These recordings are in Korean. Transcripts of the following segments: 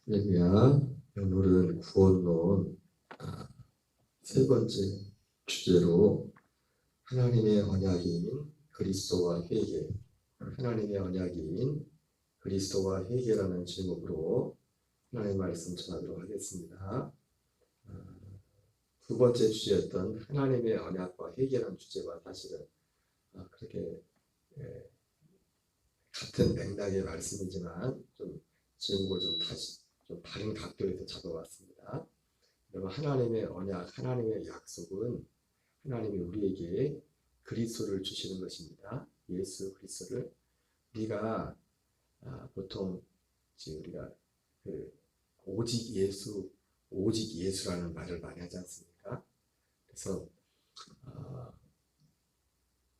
할렐루야. 오늘은 구원론 세 번째 주제로 하나님의 언약인 그리스도와 회개, 하나님의 언약인 그리스도와 회개라는 제목으로 하나님의 말씀 전하도록 하겠습니다. 두 번째 주제였던 하나님의 언약과 회개라는 주제와 사실은 그렇게 같은 맥락의 말씀이지만 좀 제목을 좀 다시 좀 다른 각도에서 잡아왔습니다. 여러분, 하나님의 언약, 하나님의 약속은 하나님이 우리에게 그리스도를 주시는 것입니다. 예수 그리스도를. 우리가 보통 우리가 오직 예수, 오직 예수라는 말을 많이 하지 않습니까? 그래서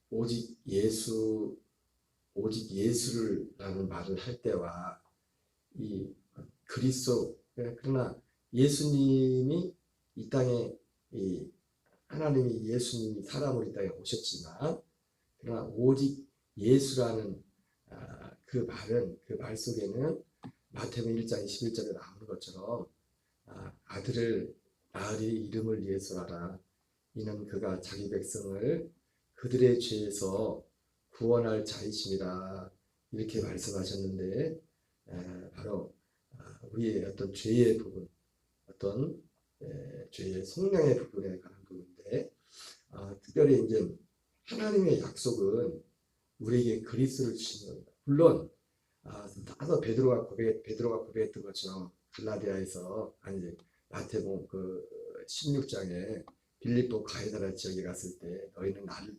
오직 예수, 오직 예수라는 말을 할 때와 이 그리스도, 그러나 예수님이 이 땅에 하나님이 예수님이 사람으로 이 땅에 오셨지만, 그러나 오직 예수라는 그 말은, 그 말 속에는 마태복음 1장 21절에 나오는 것처럼 아들을 나으리 이름을 위해서라라. 이는 그가 자기 백성을 그들의 죄에서 구원할 자이심이라. 이렇게 말씀하셨는데, 바로 우리의 어떤 죄의 부분, 어떤 죄의 속량의 부분에 관한 부분인데, 특별히 이제 하나님의 약속은 우리에게 그리스도를 주시는 겁니다. 물론 따서 베드로가 고백했던 것처럼 갈라디아에서 아니 마태복음 그 16장에 빌립보 가이사랴 지역에 갔을 때 너희는 나를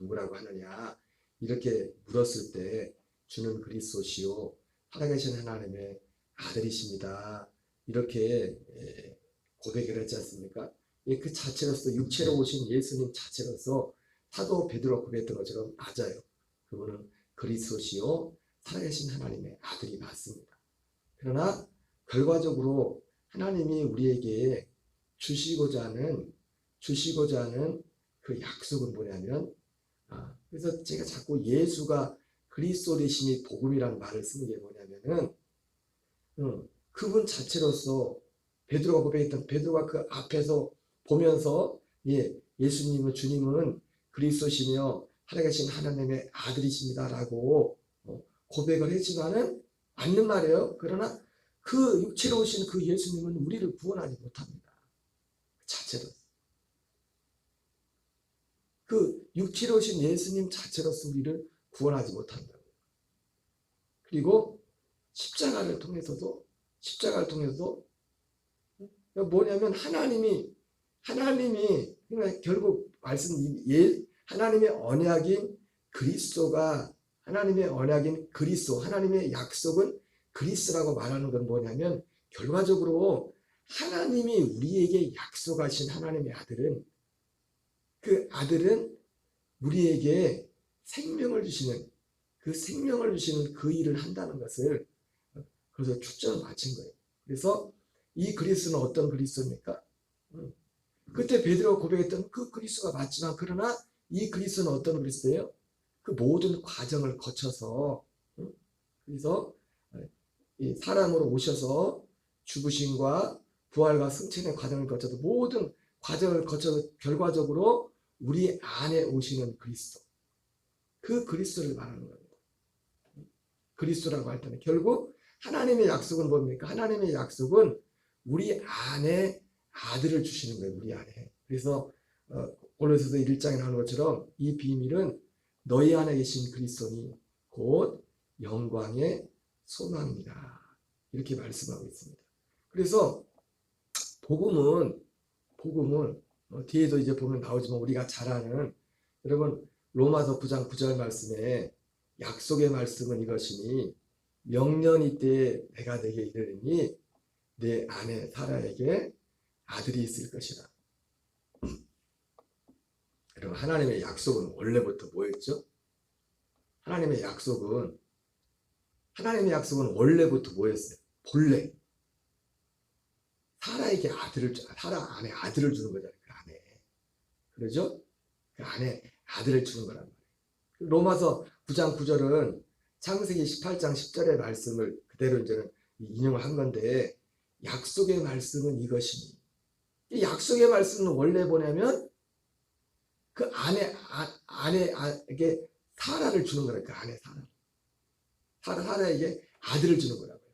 누구라고 하느냐 이렇게 물었을 때 주는 그리스도시요 살아계신 하나님의 아들이십니다. 이렇게 고백을 했지 않습니까? 그 자체로서 육체로 오신 예수님 자체로서 사도 베드로가 고백했던 것처럼 맞아요. 그분은 그리스도시요 살아계신 하나님의 아들이 맞습니다. 그러나 결과적으로 하나님이 우리에게 주시고자 하는 그 약속은 뭐냐면, 그래서 제가 자꾸 예수가 그리스도 되심이 복음이라는 말을 쓰는 게 뭐냐면은, 그분 자체로서 베드로가 고백했던, 베드로가 그 앞에서 보면서 예수님은, 주님은 그리스도시며 살아계신 하나님의 아들이십니다라고 고백을 했지만은 맞는 말이에요. 그러나 그 육체로 오신 그 예수님은 우리를 구원하지 못합니다. 자체로. 그 육체로 오신 예수님 자체로서 우리를 구원하지 못한다. 그리고 십자가를 통해서도 뭐냐면 하나님이 그러니까 결국 하나님의 언약인 그리스도가 하나님의 언약인 그리스도, 하나님의 약속은 그리스도라고 말하는 건 뭐냐면 결과적으로 하나님이 우리에게 약속하신 하나님의 아들은, 그 아들은 우리에게 생명을 주시는 그 일을 한다는 것을 그래서 초점을 맞춘 거예요. 그래서 이 그리스도는 어떤 그리스도입니까? 그때 베드로가 고백했던 그 그리스도가 맞지만, 그러나 이 그리스도는 어떤 그리스도예요? 그 모든 과정을 거쳐서, 그래서 사람으로 오셔서 죽으심과 부활과 승천의 과정을 거쳐서 모든 과정을 거쳐서 결과적으로 우리 안에 오시는 그리스도, 그 그리스도를 말하는 겁니다. 그리스도라고 할 때는 결국 하나님의 약속은 뭡니까? 하나님의 약속은 우리 안에 아들을 주시는 거예요. 우리 안에. 그래서 골로새서 1장에 나오는 것처럼 이 비밀은 너희 안에 계신 그리스도니 곧 영광의 소망이라. 이렇게 말씀하고 있습니다. 그래서 복음은 뒤에도 이제 보면 나오지만 우리가 잘 아는, 여러분 로마서 9장 9절 말씀에 약속의 말씀은 이것이니 명년이 때에 내가 내게 이르리니 내 아내 사라에게 아들이 있을 것이라. 여러분, 하나님의 약속은 원래부터 뭐였죠? 하나님의 약속은 원래부터 뭐였어요? 본래 사라 안에 아들을 주는 거잖아요. 그 안에. 그러죠? 그 안에 아들을 주는 거란 말이에요. 로마서 9장 9절은 창세기 18장 10절의 말씀을 그대로 이제는 인용을 한 건데 약속의 말씀은 이것이니 이 약속의 말씀은 원래 뭐냐면 그 아내에게 사라를 주는 거라 그 아내 사라에게 아들을 주는 거라고요.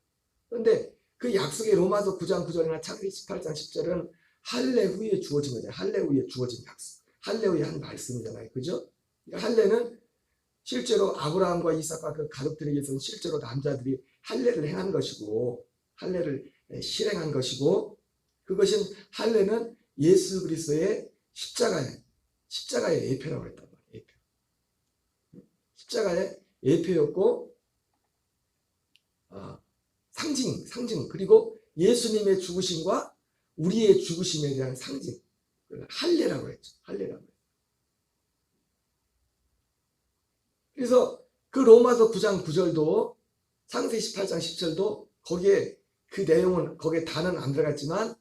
그런데 그 약속의 로마서 9장 9절이나 창세기 18장 10절은 할례 후에 주어진 거잖아요. 할례 후에 주어진 약속. 할례 후에 한 말씀이잖아요. 그죠? 할례는 실제로 아브라함과 이삭과 그 가족들에게서는 실제로 남자들이 할례를 행한 것이고 할례를 실행한 것이고 그것은 할례는 예수 그리스도의 십자가의 예표라고 했단 말이에요. 예표. 십자가의 예표였고 상징 그리고 예수님의 죽으심과 우리의 죽으심에 대한 상징 할례라고 했죠. 할례라고 했죠. 그래서 그 로마서 9장 9절도 창세기 18장 10절도 거기에 그 내용은 거기에 다는 안 들어갔지만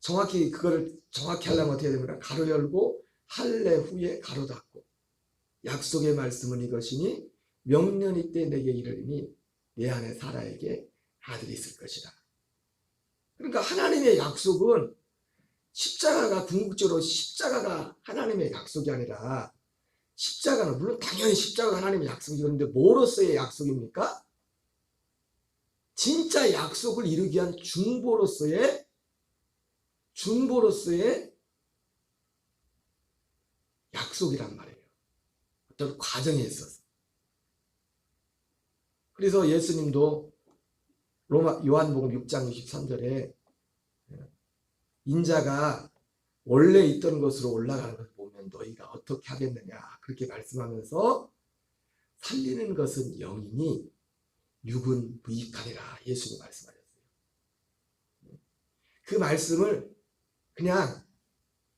정확히 그거를 정확히 하려면 어떻게 됩니까? 가로 열고 할례 후에 가로 닫고 약속의 말씀은 이것이니 명년이 때 내게 이르리니 내 안에 사라에게 아들이 있을 것이다. 그러니까 하나님의 약속은 십자가가 궁극적으로 십자가가 하나님의 약속이 아니라 십자가는 물론 당연히 십자가가 하나님의 약속이 그런데 뭐로서의 약속입니까? 진짜 약속을 이루기 위한 중보로서의 약속이란 말이에요. 어떤 과정에 있어서. 그래서 예수님도 요한복음 6장 63절에 인자가 원래 있던 곳으로 올라가는 것을 보면 너희가 어떻게 하겠느냐 그렇게 말씀하면서 살리는 것은 영이니 육은 무익하니라 예수님 말씀하셨어요. 그 말씀을 그냥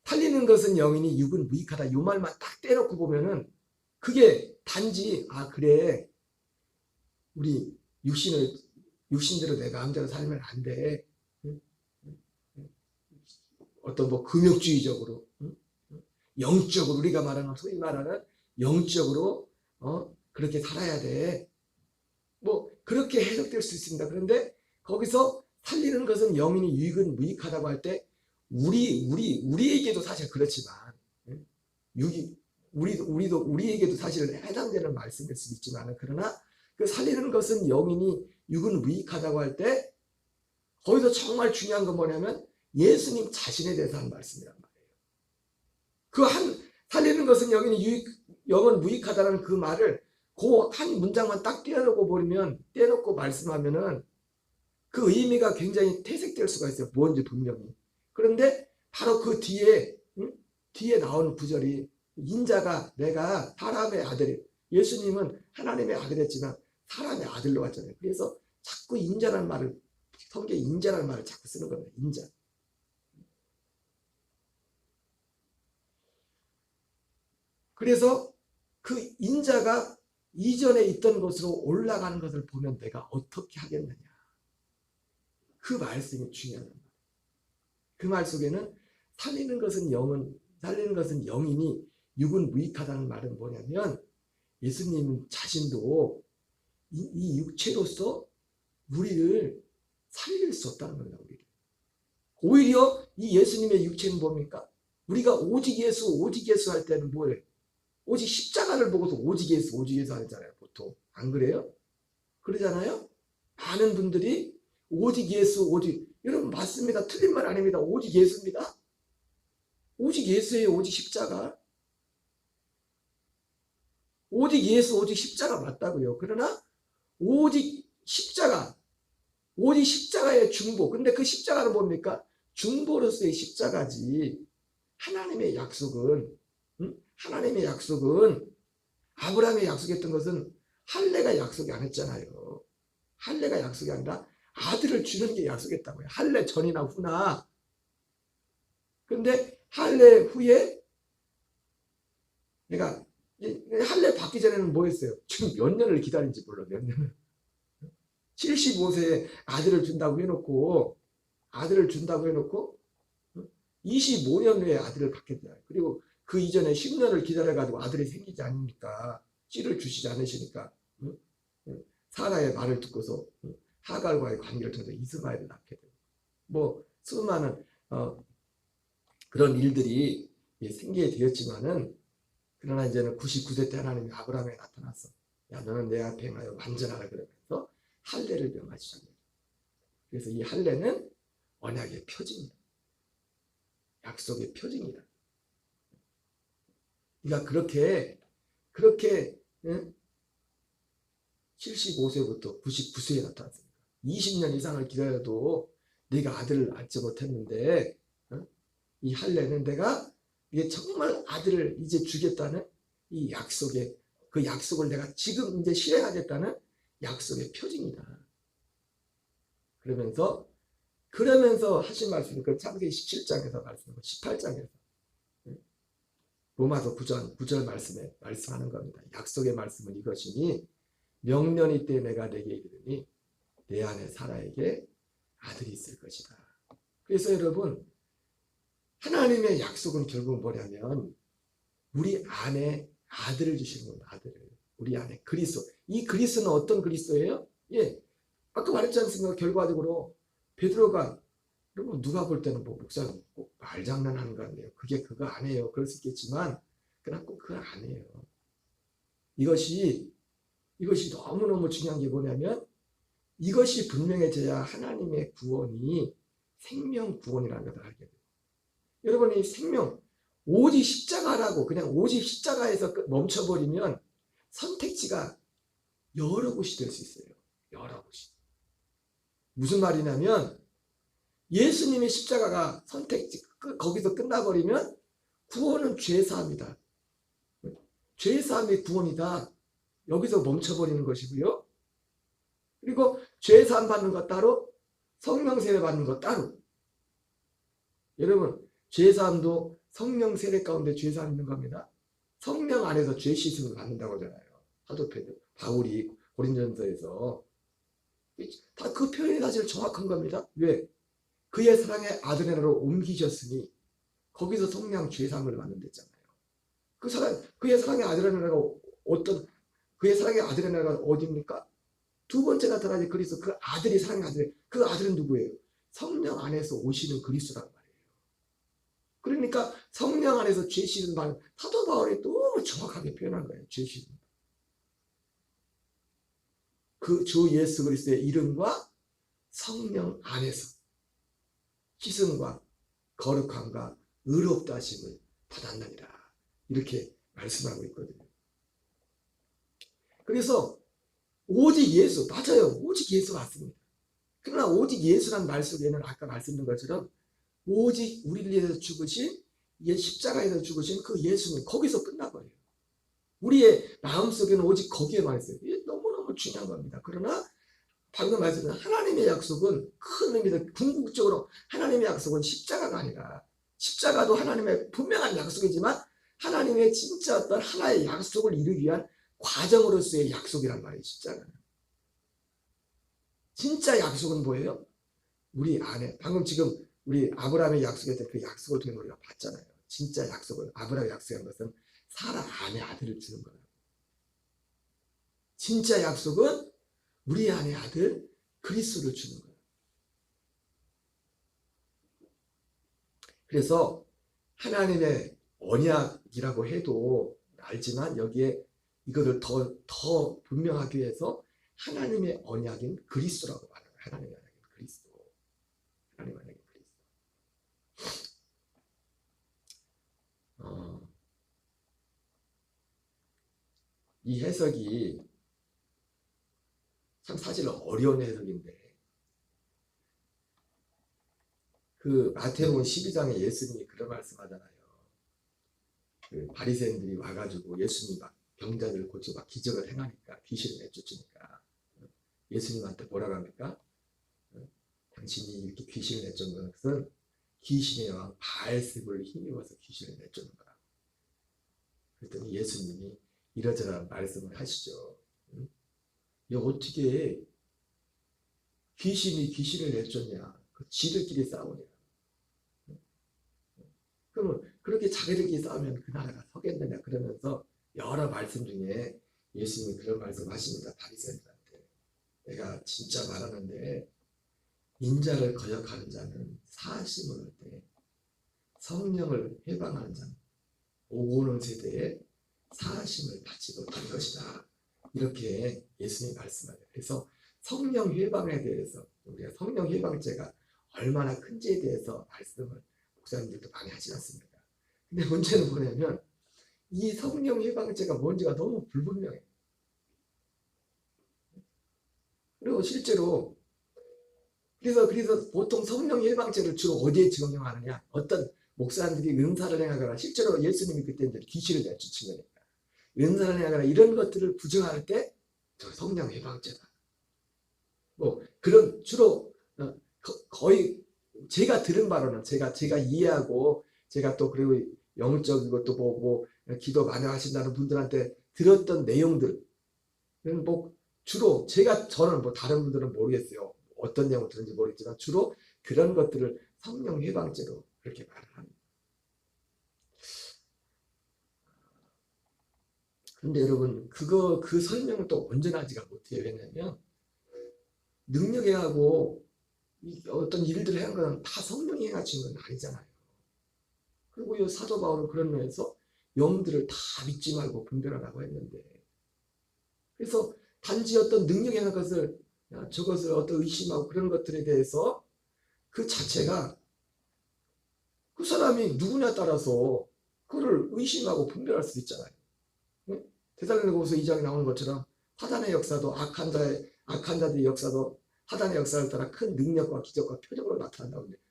살리는 것은 영이니 육은 무익하다 이 말만 딱 떼놓고 보면은 그게 단지 그래 우리 육신대로 내 마음대로 살면 안 돼. 어떤 뭐 금욕주의적으로 영적으로 우리가 말하는 소위 말하는 영적으로 그렇게 살아야 돼. 뭐 그렇게 해석될 수 있습니다. 그런데 거기서 살리는 것은 영이니 유익은 무익하다고 할 때 우리에게도 사실 그렇지만 우리에게도 사실 해당되는 말씀일 수 있지만 그러나 그 살리는 것은 영이니 육은 무익하다고 할 때 거기서 정말 중요한 건 뭐냐면 예수님 자신에 대해서 한 말씀이란 말이에요. 살리는 것은 영은 무익하다는 그 말을 그 한 문장만 딱 떼놓고 말씀하면은 그 의미가 굉장히 퇴색될 수가 있어요. 뭔지 분명히. 그런데 바로 그 뒤에 나온 구절이 인자가 내가 사람의 아들, 예수님은 하나님의 아들이었지만 사람의 아들로 왔잖아요. 그래서 자꾸 인자라는 말을 성경에 인자라는 말을 자꾸 쓰는 겁니다. 인자. 그래서 그 인자가 이전에 있던 곳으로 올라가는 것을 보면 내가 어떻게 하겠느냐. 그 말씀이 중요한 거예요. 그 말 속에는 살리는 것은 영이니 육은 무익하다는 말은 뭐냐면 예수님 자신도 이 육체로서 우리를 살릴 수 없다는 겁니다. 오히려 이 예수님의 육체는 뭡니까? 우리가 오직 예수 할 때는 뭐예요? 오직 십자가를 보고서 오직 예수 하잖아요. 보통 안 그래요? 그러잖아요. 많은 분들이 오직 예수 여러분 맞습니다. 틀린 말 아닙니다. 오직 예수입니다. 오직 예수예요. 오직 십자가. 오직 예수 오직 십자가 맞다고요. 그러나 오직 십자가의 중보. 근데 그 십자가는 뭡니까? 중보로서의 십자가지. 하나님의 약속은 아브라함이 약속했던 것은 할례가 약속이 안 했잖아요. 할례가 약속이 아니라 아들을 주는 게 약속했다고요. 할례 전이나 후나. 근데 할례 후에 내가 할례 받기 전에는 뭐 했어요? 지금 몇 년을 기다린지 몰라. 몇 년을. 75세에 아들을 준다고 해놓고 25년 후에 아들을 받겠다. 그리고 그 이전에 10년을 기다려가지고 아들이 생기지 않으니까 씨를 주시지 않으시니까 사라의 말을 듣고서 하갈과의 관계를 통해서 이스마엘을 낳게 되고 뭐 수많은 그런 일들이 생기게 되었지만은 그러나 이제는 99세 때 하나님이 아브라함에 나타나서 야 너는 내 앞에 행하여 완전하라 그러면서 할례를 명하시잖아요. 그래서 이 할례는 언약의 표징이다. 약속의 표징이다. 그러니까 그렇게 응? 75세부터 99세에 나타났습니다. 20년 이상을 기다려도 네가 아들을 낳지 못했는데 이 할례는 내가 이게 정말 아들을 이제 주겠다는 이 약속의 그 약속을 내가 지금 이제 실행하겠다는 약속의 표징이다. 그러면서 하신 말씀이 그 창세기 17장에서 말씀하고 18장에서 로마서 9절 말씀에 말씀하는 겁니다. 약속의 말씀은 이것이니 명년이 때 내가 내게 이르니 내 안에 사라에게 아들이 있을 것이다. 그래서 여러분 하나님의 약속은 결국 뭐냐면 우리 안에 아들을 주시는 겁니다. 아들을. 우리 안에 그리스도. 이 그리스도는 어떤 그리스도예요? 예, 아까 말했지 않습니까? 결과적으로 베드로가 여러분 누가 볼 때는 뭐 목사님 꼭 말장난하는 거 아니에요. 그게 그거 아니에요. 그럴 수 있겠지만 그러나 꼭 그거 아니에요. 이것이 너무너무 중요한 게 뭐냐면 이것이 분명해져야 하나님의 구원이 생명 구원이라는 것을 알게 돼요. 여러분 이 생명 오직 십자가라고 그냥 오직 십자가에서 멈춰버리면 선택지가 여러 곳이 될 수 있어요. 여러 곳이. 무슨 말이냐면 예수님의 십자가가 선택지 거기서 끝나버리면 구원은 죄사함이다. 죄사함의 구원이다. 여기서 멈춰버리는 것이고요. 그리고 죄사함 받는 것 따로 성령 세례 받는 것 따로. 여러분 죄사함도 성령 세례 가운데 죄사함 있는 겁니다. 성령 안에서 죄 씻음을 받는다고 하잖아요. 사도 바울이 고린도전서에서 다 그 표현이 사실 정확한 겁니다. 왜? 그의 사랑의 아드레나로 옮기셨으니 거기서 성령 죄사함을 받는댔잖아요. 그의 사랑의 아드레나가 그의 사랑의 아드레나가 어디입니까? 두 번째 나타나는 그리스도 그 아들이 사랑의 아들. 그 아들은 누구예요? 성령 안에서 오시는 그리스도란 말이에요. 그러니까 성령 안에서 죄 씻은 말 사도 바울이 너무 정확하게 표현한 거예요. 죄 씻은. 그 주 예수 그리스도의 이름과 성령 안에서 씻음과 거룩함과 의롭다 하심을 받았느니라. 이렇게 말씀하고 있거든요. 그래서 오직 예수, 맞아요. 오직 예수 맞습니다. 그러나 오직 예수란 말 속에는 아까 말씀드린 것처럼 오직 우리를 위해서 죽으신 십자가에서 죽으신 그 예수님 거기서 끝나버려요. 우리의 마음속에는 오직 거기에만 있어요. 이게 너무너무 중요한 겁니다. 그러나 방금 말씀드린 하나님의 약속은 큰 의미로 궁극적으로 하나님의 약속은 십자가가 아니라 십자가도 하나님의 분명한 약속이지만 하나님의 진짜 어떤 하나의 약속을 이루기 위한 과정으로서의 약속이란 말이에요. 십자가는. 진짜 약속은 뭐예요? 우리 안에 방금 지금 우리 아브라함의 약속했던 그 약속을 통해 우리가 봤잖아요. 진짜 약속은 아브라함의 약속한 것은 사라 안에 아들을 주는 거예요. 진짜 약속은 우리 안에 아들 그리스도를 주는 거예요. 그래서 하나님의 언약이라고 해도 알지만 여기에 이거를 더 분명하기 위해서 하나님의 언약인 그리스도라고 말해요. 하나님의 언약인 그리스도. 하나님의 언약인 그리스도. 이 해석이 참 사실 어려운 해석인데 그 마태복음 12장에 예수님이 그런 말씀하잖아요. 그 바리새인들이 와가지고 예수님이 막 병자들을 고치고 막 기적을 행하니까 귀신을 내쫓으니까 예수님한테 뭐라고 합니까? 당신이 이렇게 귀신을 내쫓는 것은 귀신의 왕 바알세불을 힘입어서 귀신을 내쫓는 거라. 그랬더니 예수님이 이러저러한 말씀을 하시죠. 야, 어떻게 귀신이 귀신을 내쫓냐? 그 지들끼리 싸우냐? 그러면 그렇게 자기들끼리 싸우면 그 나라가 서겠느냐? 그러면서 여러 말씀 중에 예수님이 그런 말씀 하십니다. 바리새인들한테. 내가 진짜 말하는데 인자를 거역하는 자는 사심을 할 때 성령을 해방하는 자는 오고 오는 세대에 사심을 받지 못할 것이다. 이렇게 예수님이 말씀하세요. 그래서 성령 해방에 대해서 우리가 성령 해방죄가 얼마나 큰지에 대해서 말씀을 목사님들도 많이 하지 않습니까? 근데 문제는 뭐냐면 이 성령 해방죄가 뭔지가 너무 불분명해. 그리고 실제로 그래서 보통 성령 해방죄를 주로 어디에 적용하느냐? 어떤 목사님들이 은사를 행하거나 실제로 예수님이 그때 이제 귀신을 내쫓은 거니까 은사를 행하거나 이런 것들을 부정할 때 저 성령 해방죄다. 뭐 그런 주로 거의 제가 들은 바로는 제가 이해하고 제가 또 그리고 영적이고 또 뭐 기도 많이 하신다는 분들한테 들었던 내용들은 뭐 주로 저는 뭐 다른 분들은 모르겠어요. 어떤 내용을 들은지 모르겠지만 주로 그런 것들을 성령 해방죄로 그렇게 말을 합니다. 근데 여러분 그 설명을 또 온전하지가 못해요. 왜냐면 능력에 하고 어떤 일들을 한 건 다 성령이 행하신 건 아니잖아요. 그리고 이 사도 바울은 그런 면에서 영들을 다 믿지 말고 분별하라고 했는데 그래서 단지 어떤 능력에 한 것을 저것을 어떤 의심하고 그런 것들에 대해서 그 자체가 그 사람이 누구냐에 따라서 그를 의심하고 분별할 수 있잖아요. 데살로니가후서 2장에 나오는 것처럼 사단의 역사도 악한 자들의 역사도 사단의 역사를 따라 큰 능력과 기적과 표적으로 나타난다고 합니다.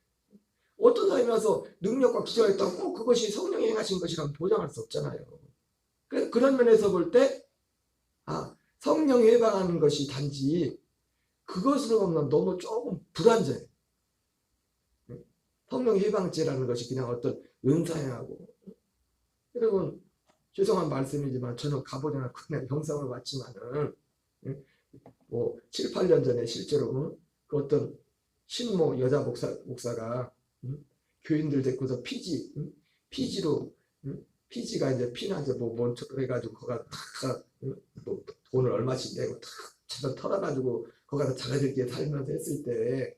어떤 사람이 와서 능력과 기적을 했다고 꼭 그것이 성령이 행하신 것이라고 보장할 수 없잖아요. 그런 면에서 볼 때 성령이 해방하는 것이 단지 그것으로 보면 너무 조금 불완전해. 성령 해방죄라는 것이 그냥 어떤 은사행하고 여러분 죄송한 말씀이지만 저는 가보지 않고 그냥 영상을 봤지만은 뭐 7, 8년 전에 실제로 그 어떤 신모 여자 목사가 교인들 데리고서 피지로 피지가 이제 피난제 뭔 해가지고 거기다 뭐 돈을 얼마씩 내고 탁 차서 털어가지고 거기다 자기들끼리 살면서 했을 때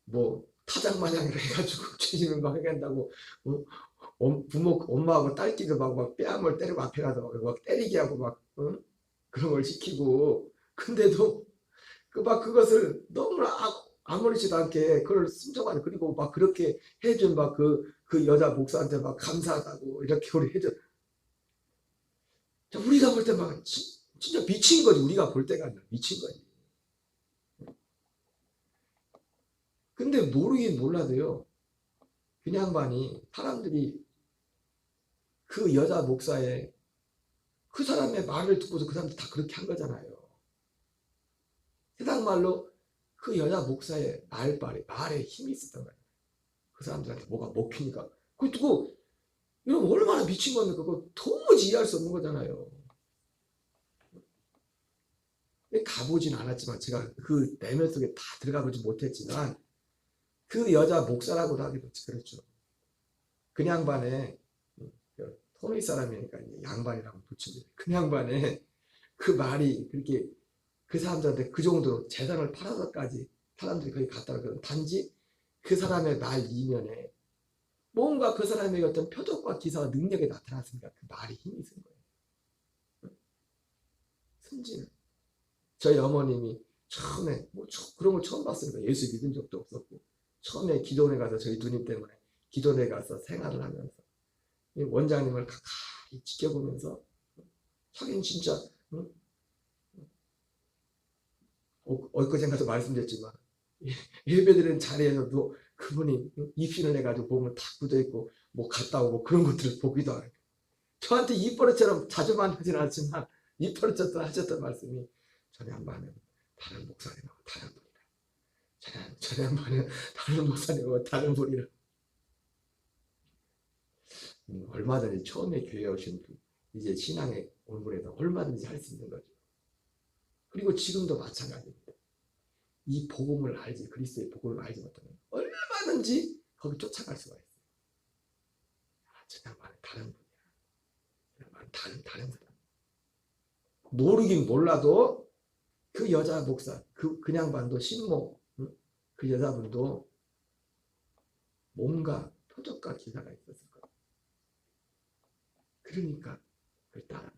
뭐 타작 마냥 해가지고 죄짓는 거 하게 한다고 엄마하고 딸끼도 막 뺨을 때리고 앞에 가서 막 때리게 하고 막 그런 걸 시키고 근데도 그것을 너무나 아무렇지도 않게 그걸 순종하는 그리고 막 그렇게 해준 막 그 여자 목사한테 막 감사하다고 이렇게 우리 해줘. 우리가 볼 때 막 진짜 미친 거지. 우리가 볼 때가 아니라 미친 거지. 근데 모르긴 몰라도요. 그 양반이 사람들이 그 여자 목사의 그 사람의 말을 듣고서 그 사람들 다 그렇게 한 거잖아요. 세상 말로 그 여자 목사의 말에 힘이 있었던 거예요. 그 사람들한테 뭐가 먹히니까. 그거 듣고 이건 얼마나 미친 건데 그거 도무지 이해할 수 없는 거잖아요. 가보진 않았지만 제가 그 내면 속에 다 들어가 보지 못했지만 그 여자 목사라고도 하기도 그렇죠. 그 양반의 토미 사람이니까 양반이라고 붙이죠. 그 양반의 그 말이 그렇게 그 사람들한테 그 정도로 재산을 팔아서까지 사람들이 거기 갔다가 단지 그 사람의 말 이면에 뭔가 그 사람의 어떤 표적과 기사와 능력이 나타났으니까 그 말이 힘이 있는 거예요. 순진은 저희 어머님이 처음에 그런 걸 처음 봤으니까 예수 믿은 적도 없었고 처음에 기도원에 가서 저희 누님 때문에 기도원에 가서 생활을 하면서 원장님을 가까이 지켜보면서 하긴 진짜 엊그젠가도 말씀드렸지만 예배드리는 자리에서도 그분이 입신을 해가지고 몸을 탁 굳어있고 뭐 갔다 오고 그런 것들을 보기도 하고 저한테 입버릇처럼 자주만 하진 않지만 입버릇처럼 하셨던 말씀이 전에 한번은 다른 목사님하고 다른 분이라 전에 한번은 다른 목사님하고 다른 분이라 얼마든지 처음에 교회에 오신 분 이제 신앙에 온 분에서 얼마든지 할 수 있는 거죠. 그리고 지금도 마찬가지입니다. 이 복음을 알지 그리스도의 복음을 알지 못하면 얼마든지 거기 쫓아갈 수가 있어요. 저 양반은 다른 분이야. 양반은 다른 사람. 모르긴 몰라도 그 여자 목사, 그냥 반도 신모, 그 여자분도 뭔가 표적과 기사가 있었을 거예요. 그러니까 그걸 따라가.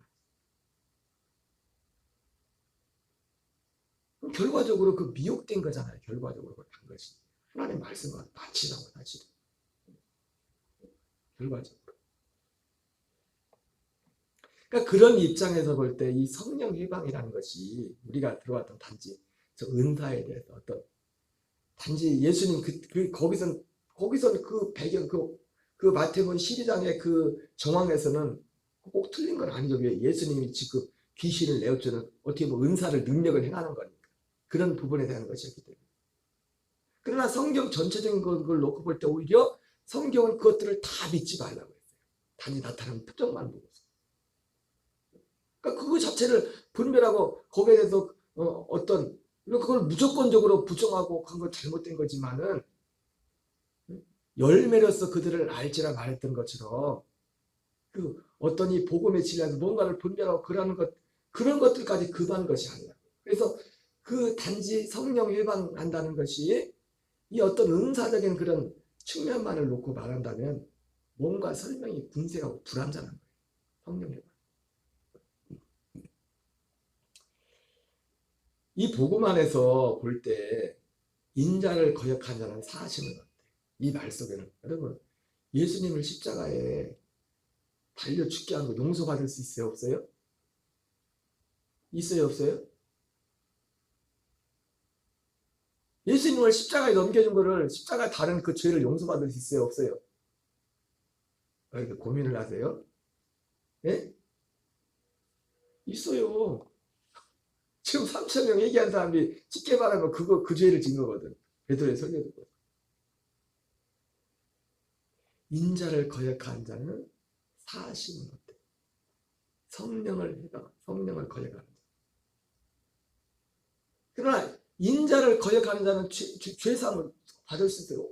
결과적으로 그 미혹된 거잖아요. 결과적으로 간 것이. 하나님 말씀과 마치라고 사실. 결과적으로. 그러니까 그런 입장에서 볼 때 이 성령 해방이라는 것이 우리가 들어왔던 단지 저 은사에 대해서 어떤 단지 예수님 거기선 그 배경 그 마태복음 12장의 그 정황에서는 꼭 틀린 건 아니죠. 왜 예수님이 지금 귀신을 내어주는 어떻게 보면 은사를 능력을 행하는 거니까 그런 부분에 대한 것이었기 때문에. 그러나 성경 전체적인 걸 놓고 볼 때 오히려 성경은 그것들을 다 믿지 말라고 했어요. 단지 나타나는 표정만 보고서. 그러니까 그거 자체를 분별하고 거기에 대해서 어떤 그걸 무조건적으로 부정하고 한 건 잘못된 거지만은 열매로서 그들을 알지라 말했던 것처럼 그 어떤 이 복음의 진리에서 뭔가를 분별하고 그런 것들까지 금한 것이 아니라. 그래서 그 단지 성령 해방한다는 것이 이 어떤 은사적인 그런 측면만을 놓고 말한다면 뭔가 설명이 궁색하고 불완전한 거예요. 성령 해방. 이 복음 안에서 볼 때 인자를 거역한 자는 사하심을 얻대. 이 말 속에는 여러분 예수님을 십자가에 달려 죽게 한 거 용서받을 수 있어요? 없어요? 있어요? 없어요? 예수님을 십자가에 넘겨준 거를 십자가에 다른 그 죄를 용서받을 수 있어요? 없어요? 이렇게 고민을 하세요? 예? 있어요. 지금 3,000명 얘기한 사람이 쉽게 말하면 그 죄를 진 거거든. 베드로의 설교 듣고. 인자를 거역한 자는 사하심은 어때? 성령을 거역하는 자. 그러나 인자를 거역하는 자는 죄상을 받을 수 있어요.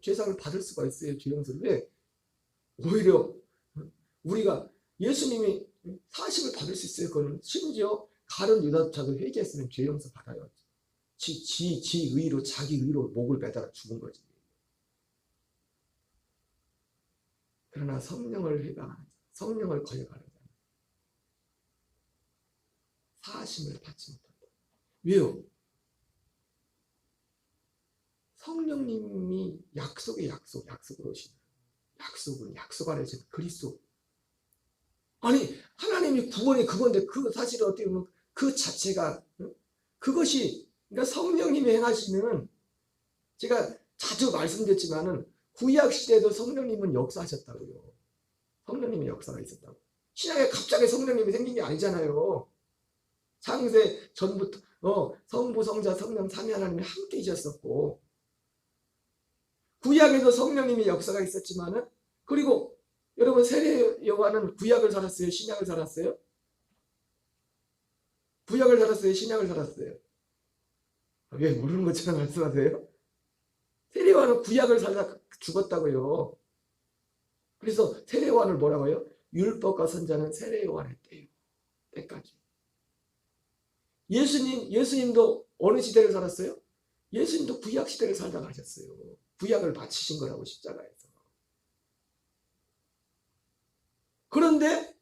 죄상을 받을 수가 있어요. 죄 용서를. 왜? 오히려 우리가 예수님이 사심을 받을 수 있어요. 그거는 심지어 가룟 유다조차도 회개했으면 죄 용서 받아요. 지 의로 자기 의로 목을 매달아 죽은 거지. 그러나 성령을 해방하는 자, 성령을 거역하는 자는 사심을 받지 못한다. 왜요? 성령님이 약속으로 오시는 약속 안에 있는 그리스도. 아니 하나님이 구원이 그건데 그 사실은 어떻게 보면 그 자체가 그것이 그러니까 성령님이 행하시는 제가 자주 말씀드렸지만은 구약 시대에도 성령님은 역사하셨다고요. 성령님의 역사가 있었다고. 신약에 갑자기 성령님이 생긴 게 아니잖아요. 창세 전부터 성부 성자 성령 삼위 하나님이 함께 계셨었고 구약에도 성령님의 역사가 있었지만은 그리고 여러분 세례 요한은 구약을 살았어요? 신약을 살았어요? 구약을 살았어요? 신약을 살았어요? 왜 모르는 것처럼 말씀하세요? 세례 요한은 구약을 살다 죽었다고요. 그래서 세례 요한을 뭐라고요? 율법과 선자는 세례 요한의 때까지. 예수님도 어느 시대를 살았어요? 예수님도 구약 시대를 살다 가셨어요. 구약을 마치신 거라고 십자가에서. 그런데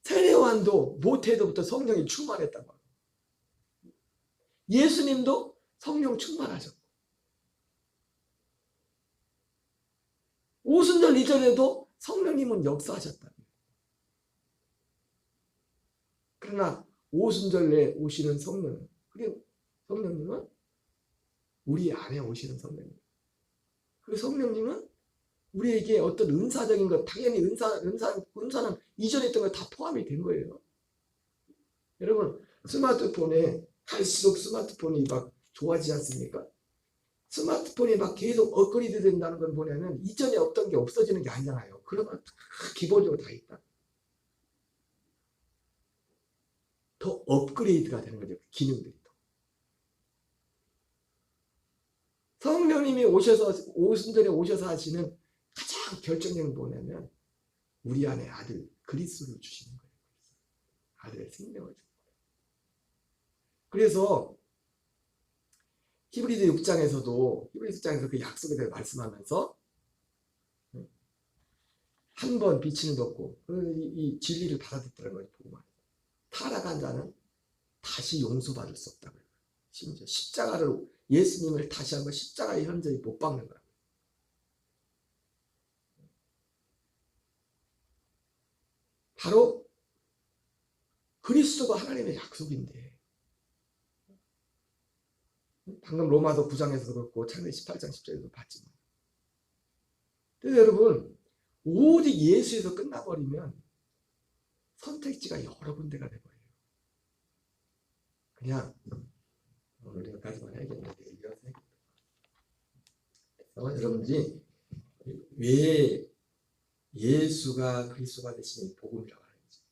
세례 요한도 모태에서부터 성령이 충만했다고. 예수님도 성령 충만하셨고 오순절 이전에도 성령님은 역사하셨다. 그러나 오순절에 오시는 성령은 그리고 성령님은 우리 안에 오시는 성령님. 그 성령님은 우리에게 어떤 은사적인 것, 당연히 은사는 이전에 있던 거 다 포함이 된 거예요. 여러분 스마트폰에 갈수록 스마트폰이 막 좋아지지 않습니까? 스마트폰이 막 계속 업그레이드 된다는 건 뭐냐면 이전에 없던 게 없어지는 게 아니잖아요. 그러면 기본적으로 다 있다. 더 업그레이드가 되는 거죠. 기능들이. 성령님이 오순절에 오셔서 하시는 가장 결정적인 뭐냐면 우리 안에 아들 그리스도를 주시는 거예요. 아들의 생명을 준 거예요. 그래서 히브리서 6장에서 그 약속에 대해 말씀하면서 한 번 빛을 벗고 이 진리를 받아들였다는 거예요. 타락한 자는 다시 용서받을 수 없다고요. 심지어 예수님을 다시 한번 십자가에 현저히 못 박는 거예요. 바로 그리스도가 하나님의 약속인데, 방금 로마서 9장에서도 그렇고 창세기 18장 10절에도 봤지만, 그래서 여러분 오직 예수에서 끝나버리면 선택지가 여러 군데가 돼버려요. 그냥 오늘 여기까지만 해야겠는데 이런 생각입니다. 여러분들이 왜 예수가 그리스도가 되시는 복음이라고 하는지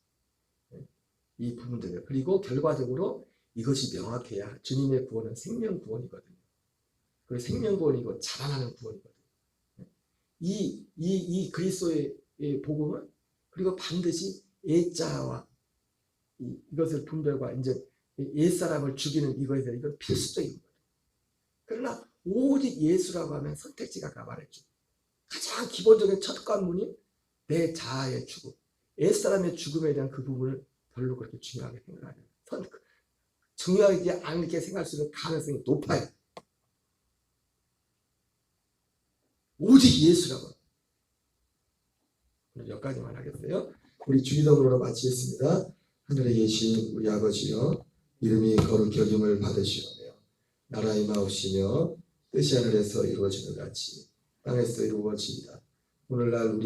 이 부분들, 그리고 결과적으로 이것이 명확해야 주님의 구원은 생명 구원이거든요. 그리고 생명 구원이고 자라나는 구원이거든요. 이 그리스도의 복음은 그리고 반드시 애자와 이것을 분별과 이제 옛사람을 죽이는 이거에 대해 이건 필수적인 거예요. 그러나 오직 예수라고 하면 선택지가 가발했죠. 가장 기본적인 첫 관문이 내 자아의 죽음, 옛사람의 죽음에 대한 그 부분을 별로 그렇게 중요하게 생각하면 중요하게 않게 생각할 수 있는 가능성이 높아요. 오직 예수라고. 여기까지만 하겠어요. 우리 주기도문으로 마치겠습니다. 하늘에 계신 우리 아버지여, 이름이 거룩히 여김을 받으시오며 나라가 임하옵시며 뜻이 하늘에서 이루어지는 같이 땅에서 이루어지이다. 오늘날 우리